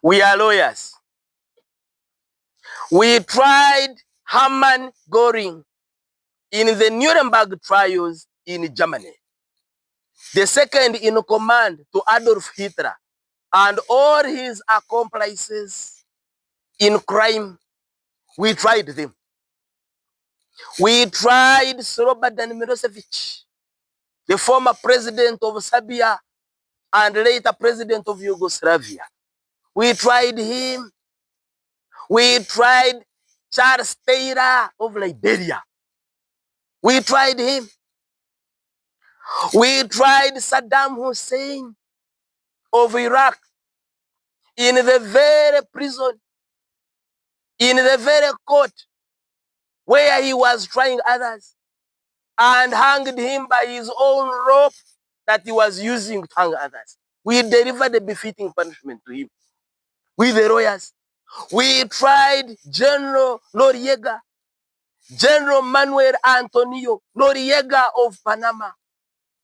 We are lawyers. We tried Hermann Göring in the Nuremberg trials in Germany, the second in command to Adolf Hitler and all his accomplices in crime. We tried them. We tried Slobodan Milosevic, the former president of Serbia and later president of Yugoslavia. We tried him. We tried Charles Taylor of Liberia. We tried him. We tried Saddam Hussein of Iraq in the very prison, in the very court where he was trying others and hanged him by his own rope that he was using to hang others. We delivered a befitting punishment to him with the lawyers. We tried General Noriega, General Manuel Antonio Noriega of Panama,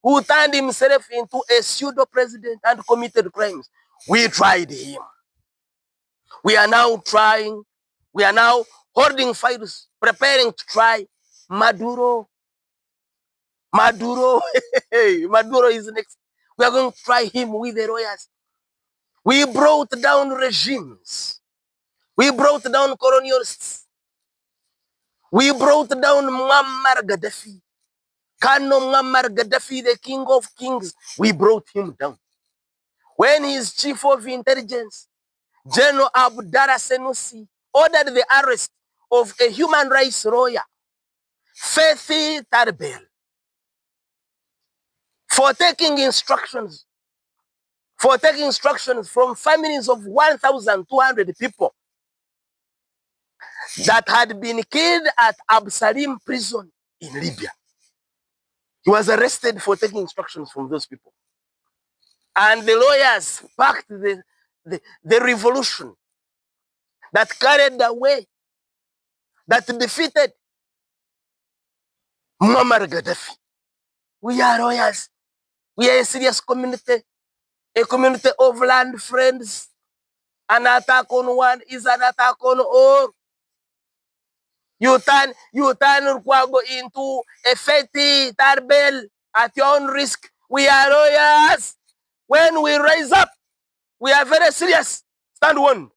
who turned himself into a pseudo-president and committed crimes. We tried him. We are now holding files, preparing to try Maduro. Maduro is next. We are going to try him with the lawyers. We brought down regimes. We brought down colonialists. We brought down Muammar Gaddafi. Kano Muammar Gaddafi, the king of kings, we brought him down. When his chief of intelligence, General Abdallah Senussi, ordered the arrest of a human rights lawyer, Fathi Tarbel, for taking instructions from families of 1,200 people that had been killed at Absalim prison in Libya. He was arrested for taking instructions from those people. And the lawyers backed the revolution that carried away, that defeated Muammar Gaddafi. We are lawyers. We are a serious community, a community of land friends. An attack on one is an attack on all. You turn Lukwago into a Fathi Tarbel at your own risk. We are lawyers. When we rise up, we are very serious. Stand one.